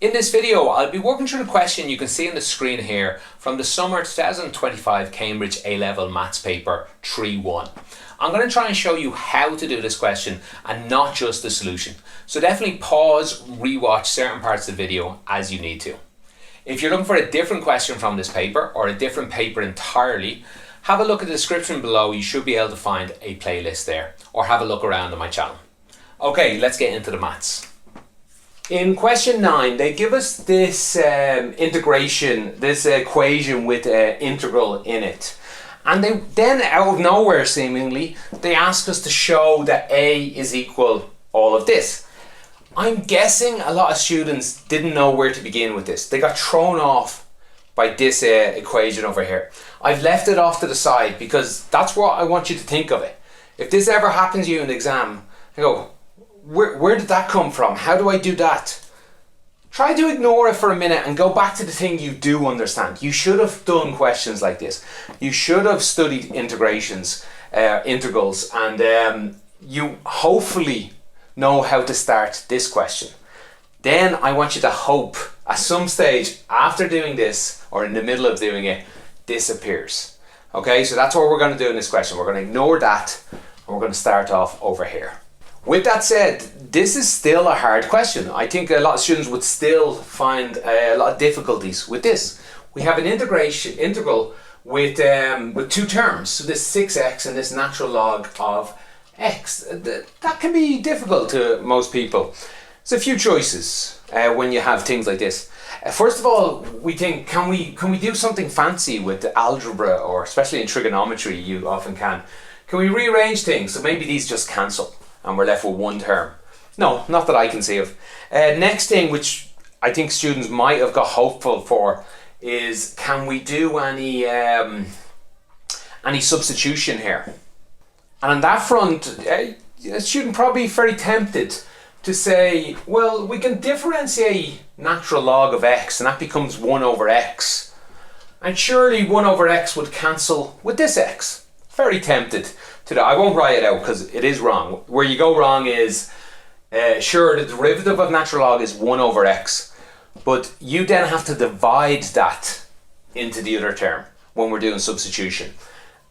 In this video, I'll be working through the question you can see on the screen here from the summer 2025 Cambridge A-Level Maths paper 3-1. I'm going to try and show you how to do this question and not just the solution. So definitely pause, rewatch certain parts of the video as you need to. If you're looking for a different question from this paper or a different paper entirely, have a look at the description below. You should be able to find a playlist there, or have a look around on my channel. Okay, let's get into the maths. In question 9, they give us this integration, this equation with integral in it. And they then, out of nowhere seemingly, they ask us to show that A is equal all of this. I'm guessing a lot of students didn't know where to begin with this. They got thrown off by this equation over here. I've left it off to the side because that's what I want you to think of it. If this ever happens to you in the exam, I go, where did that come from? How do I do that? Try to ignore it for a minute and go back to the thing you do understand. You should have done questions like this. You should have studied integrals, and you hopefully know how to start this question. Then I want you to hope at some stage after doing this, or in the middle of doing it, this appears. Okay, so that's what we're going to do in this question. We're going to ignore that and we're going to start off over here. With that said, this is still a hard question. I think a lot of students would still find a lot of difficulties with this. We have an integral with two terms, so this 6x and this natural log of x. That can be difficult to most people. There's a few choices when you have things like this. First of all, we think, can we do something fancy with algebra, or especially in trigonometry you often can. Can we rearrange things so maybe these just cancel and we're left with one term? No, not that I can see of. Next thing, which I think students might have got hopeful for, is can we do any substitution here? And on that front, a student probably very tempted to say, well, we can differentiate natural log of x and that becomes 1 over x. And surely 1 over x would cancel with this x. Very tempted to do. I won't write it out because it is wrong. Where you go wrong is, sure, the derivative of natural log is 1 over x, but you then have to divide that into the other term when we're doing substitution.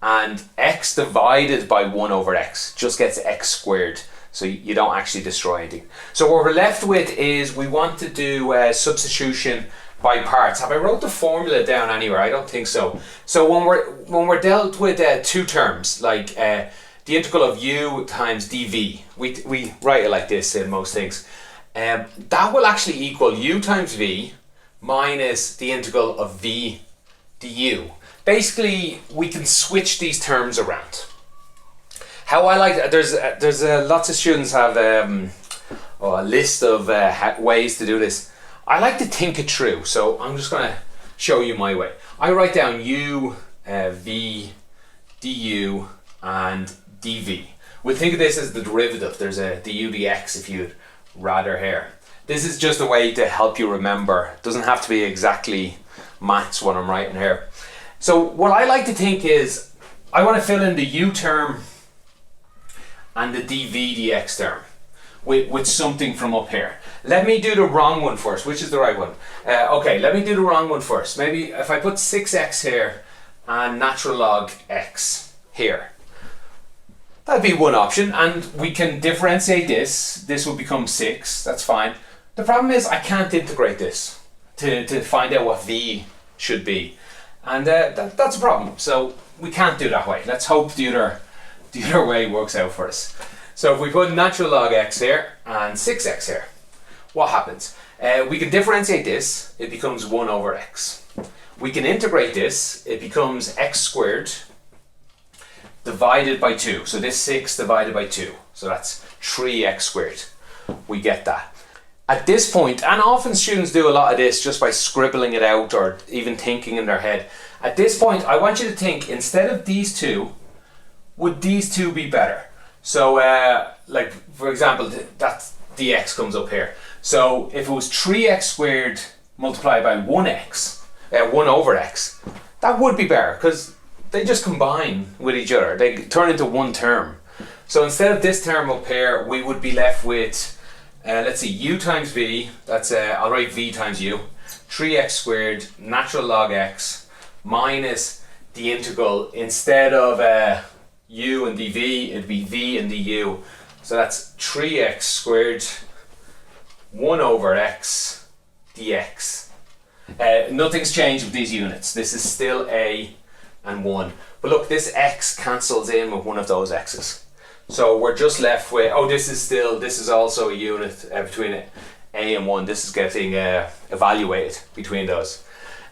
And x divided by 1 over x just gets x squared, so you don't actually destroy anything. So what we're left with is we want to do substitution by parts. Have I wrote the formula down anywhere? I don't think so. So when we're dealt with two terms, like the integral of u times dv, we write it like this in most things. That will actually equal u times v minus the integral of v du. Basically, we can switch these terms around. How I like, there's lots of students have a list of ways to do this. I like to think it through, so I'm just going to show you my way. I write down u, v, du, and dv. We'll think of this as the derivative. There's a du dx if you'd rather here. This is just a way to help you remember. It doesn't have to be exactly maths what I'm writing here. So what I like to think is, I want to fill in the u term and the dv dx term with something from up here. Let me do the wrong one first. Which is the right one? Okay, let me do the wrong one first. Maybe if I put 6x here and natural log x here. That'd be one option, and we can differentiate this. This will become 6, that's fine. The problem is I can't integrate this to find out what v should be. And that's a problem, so we can't do that way. Let's hope the other way works out for us. So if we put natural log x here and 6x here, what happens? We can differentiate this, it becomes 1 over x. We can integrate this, it becomes x squared divided by 2. So this 6 divided by 2, so that's 3x squared. We get that. At this point, and often students do a lot of this just by scribbling it out or even thinking in their head. At this point, I want you to think, instead of these two, would these two be better? So, like, for example, that dx comes up here. So, if it was 3x squared multiplied by 1x, 1 over x, that would be better, because they just combine with each other. They turn into one term. So, instead of this term up here, we would be left with let's see, u times v, that's, I'll write v times u, 3x squared natural log x minus the integral, instead of u and dv, it'd be v and du. So that's 3x squared 1 over x dx. Nothing's changed with these units. This is still a and 1. But look, this x cancels in with one of those x's. So we're just left with, oh, this is also a unit between a and 1. This is getting evaluated between those.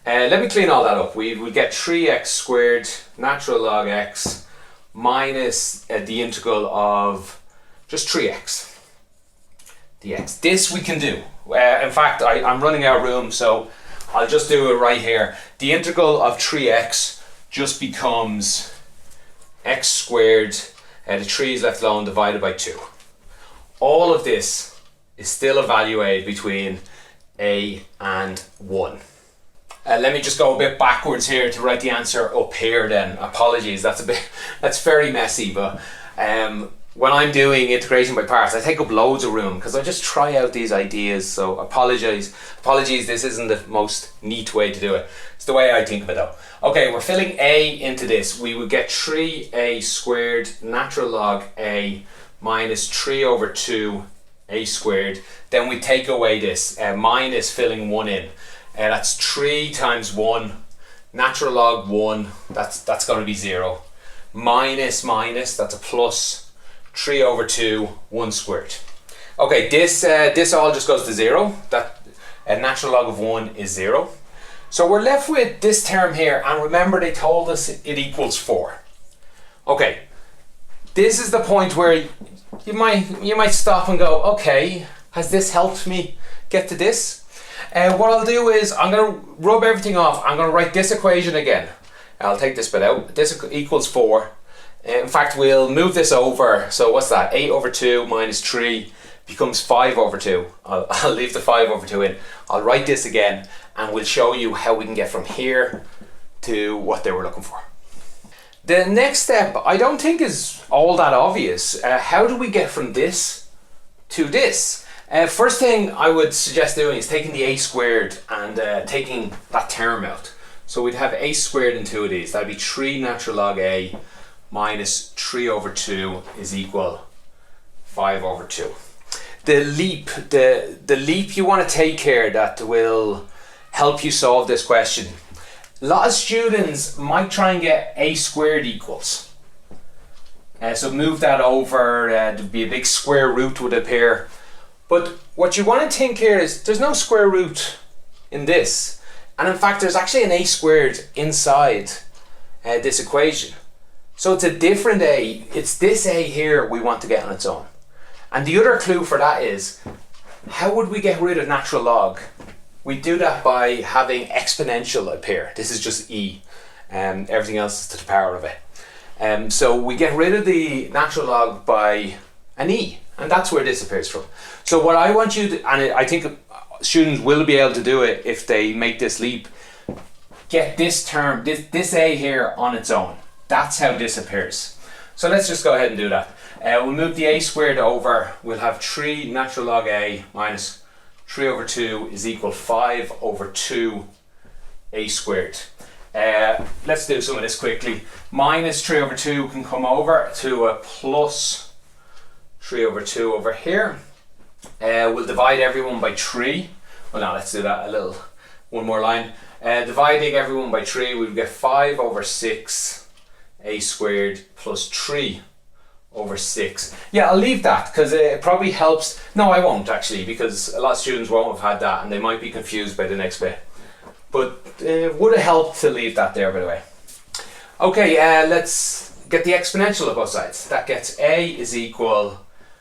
Let me clean all that up. We get 3x squared natural log x minus the integral of just 3x dx. This we can do. In fact, I'm running out of room, so I'll just do it right here. The integral of 3x just becomes x squared, the 3 is left alone, divided by 2. All of this is still evaluated between a and 1. Let me just go a bit backwards here to write the answer up here then. Apologies, that's very messy, but when I'm doing integration by parts, I take up loads of room because I just try out these ideas, so apologies, this isn't the most neat way to do it. It's the way I think of it though. Okay, we're filling a into this. We would get 3a squared natural log a minus 3 over 2 a squared. Then we take away this minus filling 1 in. That's 3 times 1, natural log 1, that's going to be 0. Minus, that's a plus 3 over 2, 1 squared. Okay, this all just goes to 0. That natural log of 1 is 0. So we're left with this term here, and remember they told us it equals 4. Okay, this is the point where you might stop and go, okay, has this helped me get to this? What I'll do is I'm going to rub everything off. I'm going to write this equation again. I'll take this bit out. This equals 4. In fact, we'll move this over. So what's that? 8 over 2 minus 3 becomes 5 over 2. I'll leave the 5 over 2 in. I'll write this again, and we'll show you how we can get from here to what they were looking for. The next step I don't think is all that obvious. How do we get from this to this? First thing I would suggest doing is taking the a squared and taking that term out. So we'd have a squared in two of these. That'd be 3 natural log a minus 3 over 2 is equal 5 over 2. The leap you want to take here that will help you solve this question. A lot of students might try and get a squared equals. So move that over, there'd be a big square root would appear. But what you want to think here is there's no square root in this. And in fact, there's actually an a squared inside this equation. So it's a different a. It's this a here we want to get on its own. And the other clue for that is, how would we get rid of natural log? We do that by having exponential appear. This is just e. Everything else is to the power of it. So we get rid of the natural log by an e. And that's where this appears from. So what I want you to, and I think students will be able to do it if they make this leap, get this term, this a here on its own. That's how this appears. So let's just go ahead and do that. We'll move the a squared over. We'll have 3 natural log a minus 3 over 2 is equal 5 over 2 a squared. Let's do some of this quickly. Minus 3 over 2 can come over to a plus 3 over 2 over here. We'll divide everyone by 3. Well, no, let's do that one more line. Dividing everyone by 3, we'll get 5 over 6 a squared plus 3 over 6. Yeah, I'll leave that because it probably helps. No, I won't actually, because a lot of students won't have had that and they might be confused by the next bit. But it would have helped to leave that there, by the way. Okay, let's get the exponential of both sides. That gets a is equal,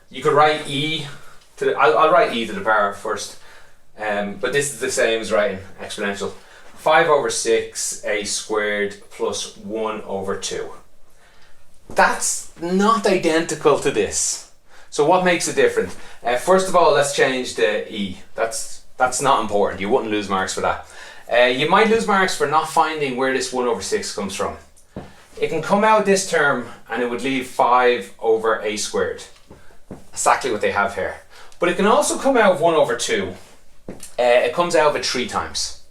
you could write e to the, I'll write e to the power first, but this is the same as writing exponential. 5 over 6 a squared plus 1 over 2. That's not identical to this. So what makes it different? First of all, let's change the e. That's not important. You wouldn't lose marks for that. You might lose marks for not finding where this 1 over 6 comes from. It can come out this term and it would leave 5 over a squared. Exactly what they have here. But it can also come out of 1 over 2. It comes out of it 3 times.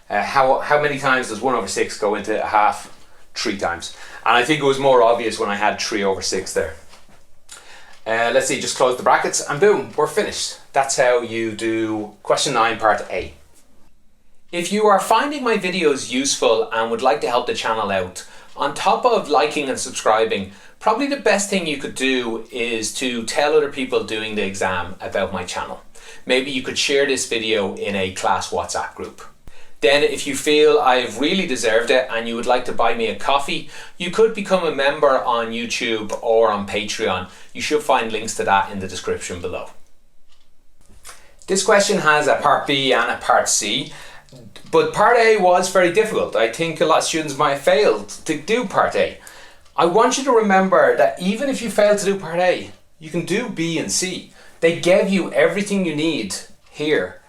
How many times does 1 over 6 go into a half? 3 times. And I think it was more obvious when I had 3 over 6 there. Let's see, just close the brackets and boom, we're finished. That's how you do question 9 part A. If you are finding my videos useful and would like to help the channel out, on top of liking and subscribing, probably the best thing you could do is to tell other people doing the exam about my channel. Maybe you could share this video in a class WhatsApp group. Then if you feel I've really deserved it and you would like to buy me a coffee, you could become a member on YouTube or on Patreon. You should find links to that in the description below. This question has a part B and a part C, but part A was very difficult. I think a lot of students might have failed to do part A. I want you to remember that even if you fail to do part A, you can do B and C. They gave you everything you need here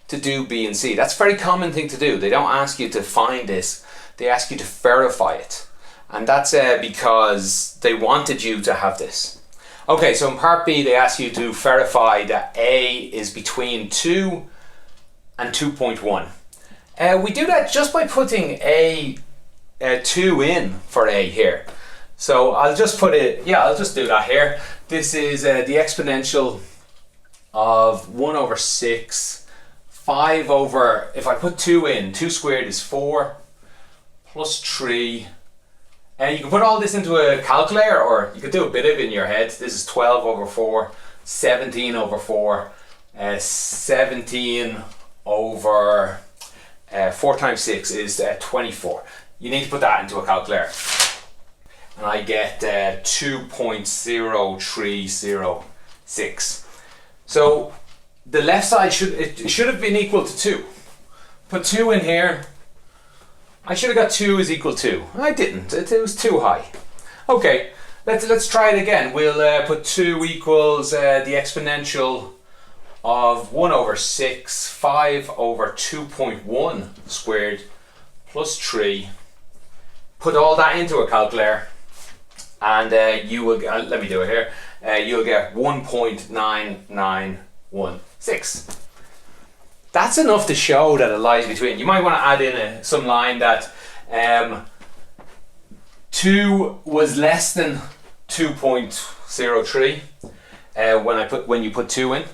to do B and C. That's a very common thing to do. They don't ask you to find this, they ask you to verify it. And that's because they wanted you to have this. Okay, so in part B they ask you to verify that A is between 2 and 2.1. We do that just by putting a 2 in for A here. So I'll just put it, I'll just do that here. This is the exponential of 1 over 6, 5 over, if I put 2 in, 2 squared is 4, plus 3. And you can put all this into a calculator, or you could do a bit of it in your head. This is 12 over 4, 17 over 4, 17 over 4 times 6 is 24. You need to put that into a calculator. And I get 2.0306. So the left side should have been equal to 2. Put 2 in here. I should have got 2 is equal to. I didn't. It was too high. Okay, let's try it again. We'll put 2 equals the exponential of 1 over 6, 5 over 2.1 squared plus 3. Put all that into a calculator and you will get, let me do it here, you'll get 1.9916. That's enough to show that it lies between. You might want to add in some line that 2 was less than 2.03 when you put 2 in.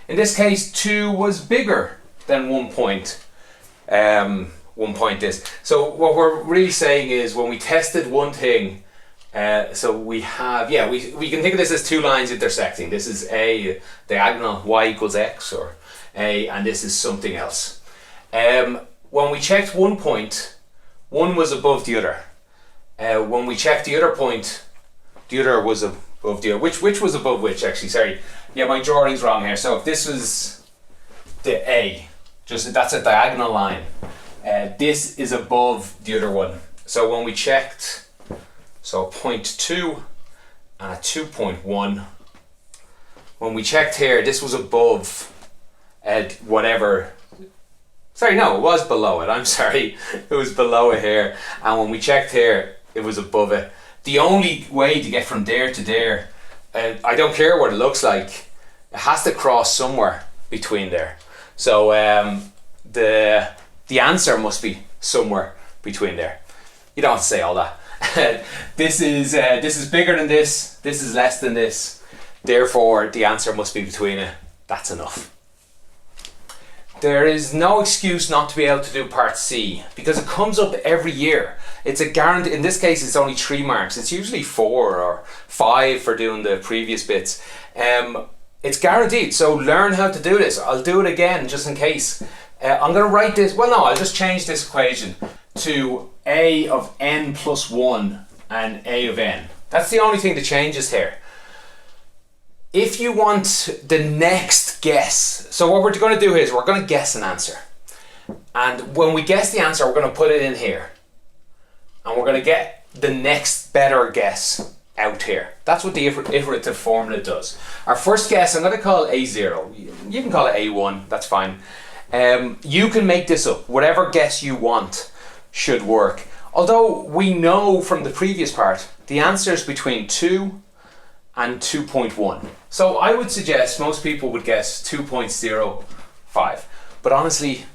In this case, 2 was bigger than 1 point this. So what we're really saying is when we tested one thing, so we have, we can think of this as 2 lines intersecting. This is a diagonal y equals x, or a, and this is something else. When we checked one point, one was above the other. When we checked the other point, the other was above the other. Which was above which, actually? Sorry. Yeah, my drawing's wrong here. So if this was the A, that's a diagonal line. This is above the other one. So when we checked, so 0.2 and a 2.1. When we checked here, this was above whatever. Sorry, no, it was below it. I'm sorry, it was below it here. And when we checked here, it was above it. The only way to get from there to there, I don't care what it looks like, it has to cross somewhere between there. So the answer must be somewhere between there. You don't have to say all that. This is bigger than this. This is less than this. Therefore, the answer must be between it. That's enough. There is no excuse not to be able to do part C because it comes up every year. It's a guarantee. In this case, it's only 3 marks. It's usually 4 or 5 for doing the previous bits. It's guaranteed. So learn how to do this. I'll do it again just in case. I'm going to write this. Well, no, I'll just change this equation to a of n plus 1 and a of n. That's the only thing that changes here. If you want the next guess, so what we're going to do is we're going to guess an answer. And when we guess the answer, we're going to put it in here. And we're going to get the next better guess out here. That's what the iterative formula does. Our first guess, I'm going to call A0. You can call it A1, that's fine. You can make this up. Whatever guess you want should work. Although we know from the previous part, the answer is between 2 and 2.1. So I would suggest most people would guess 2.05. But honestly,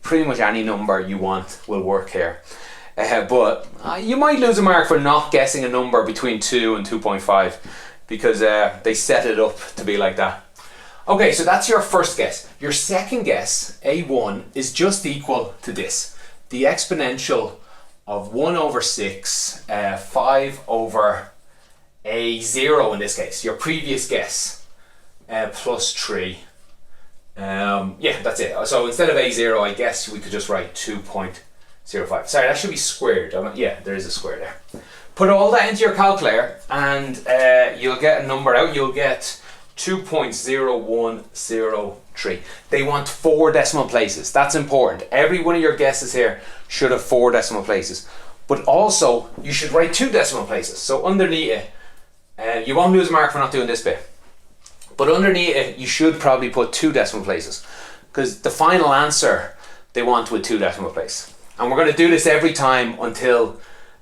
pretty much any number you want will work here. But you might lose a mark for not guessing a number between 2 and 2.5 because they set it up to be like that. Okay, so that's your first guess. Your second guess, A1, is just equal to this. The exponential of 1 over 6, 5 over A0 in this case. Your previous guess, plus 3. Yeah, that's it. So instead of A0, I guess we could just write 2.05. Sorry, that should be squared. Yeah, there is a square there. Put all that into your calculator and you'll get a number out. You'll get 2.0103. They want 4 decimal places. That's important. Every one of your guesses here should have 4 decimal places. But also, you should write 2 decimal places. So underneath it, you won't lose a mark for not doing this bit. But underneath it, you should probably put 2 decimal places because the final answer they want with 2 decimal places. And we're going to do this every time until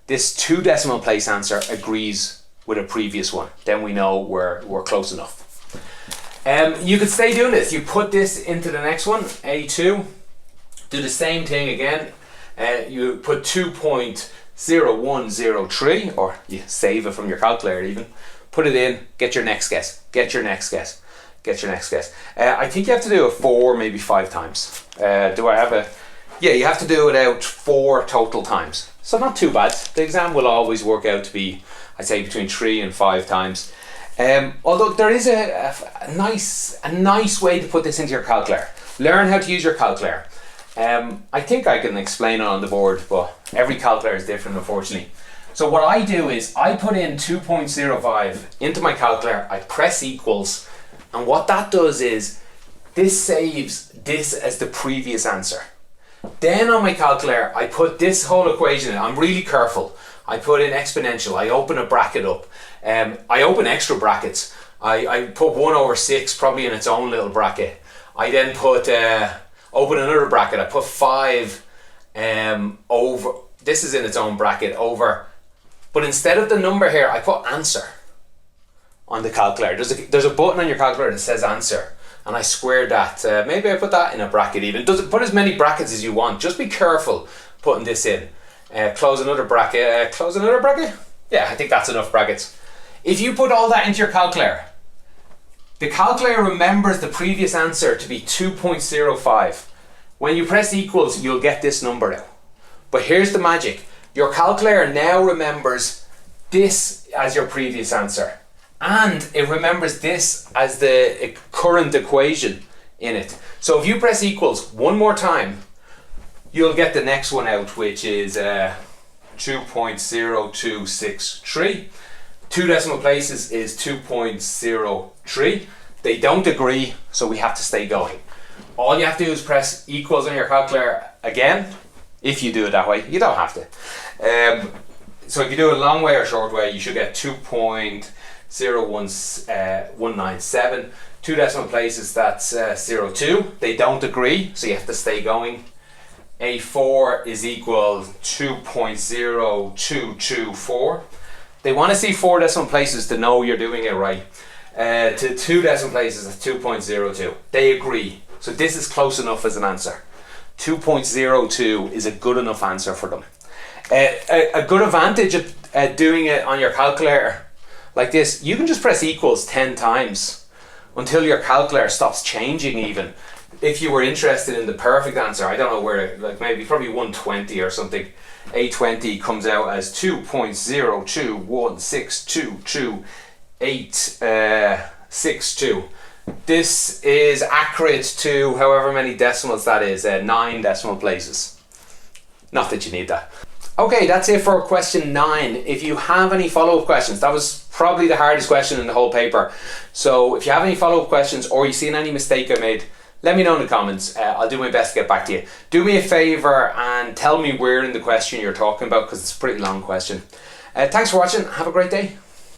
this 2 decimal place answer agrees with a previous one. Then we know we're close enough. You could stay doing this. You put this into the next one, A2. Do the same thing again. You put 2.0103, or you save it from your calculator even. Put it in, get your next guess, get your next guess, get your next guess. I think you have to do it 4, maybe 5 times. Do I have a... Yeah, you have to do it out 4 total times. So not too bad. The exam will always work out to be, I'd say, between 3 and 5 times. Although there is a nice way to put this into your calculator. Learn how to use your calculator. I think I can explain it on the board, but every calculator is different, unfortunately. So what I do is I put in 2.05 into my calculator, I press equals, and what that does is this saves this as the previous answer. Then on my calculator, I put this whole equation in. I'm really careful. I put in exponential, I open a bracket up. I open extra brackets. I put 1 over 6 probably in its own little bracket. I then put, open another bracket. I put 5 over, this is in its own bracket, over, but instead of the number here, I put answer on the calculator. There's a button on your calculator that says answer, and I squared that. Maybe I put that in a bracket even. Put as many brackets as you want. Just be careful putting this in. Close another bracket. Close another bracket? Yeah, I think that's enough brackets. If you put all that into your calculator, the calculator remembers the previous answer to be 2.05. When you press equals, you'll get this number out. But here's the magic. Your calculator now remembers this as your previous answer. And it remembers this as the current equation in it. So if you press equals one more time, you'll get the next one out, which is 2.0263. 2 decimal places is 2.03. They don't agree, so we have to stay going. All you have to do is press equals on your calculator again, if you do it that way. You don't have to. So if you do it a long way or short way, you should get 2.01197. 2 decimal places, that's 02. They don't agree, so you have to stay going. A4 is equal 2.0224. They want to see 4 decimal places to know you're doing it right. To 2 decimal places, that's 2.02. They agree. So this is close enough as an answer. 2.02 is a good enough answer for them. A good advantage of doing it on your calculator like this, you can just press equals 10 times until your calculator stops changing even. If you were interested in the perfect answer, I don't know where, like maybe probably 120 or something, A20 comes out as 2.021622862. This is accurate to however many decimals that is, 9 decimal places. Not that you need that. Okay, that's it for question 9. If you have any follow-up questions, that was probably the hardest question in the whole paper. So if you have any follow-up questions or you've seen any mistake I made, let me know in the comments. I'll do my best to get back to you. Do me a favour and tell me where in the question you're talking about, because it's a pretty long question. Thanks for watching. Have a great day.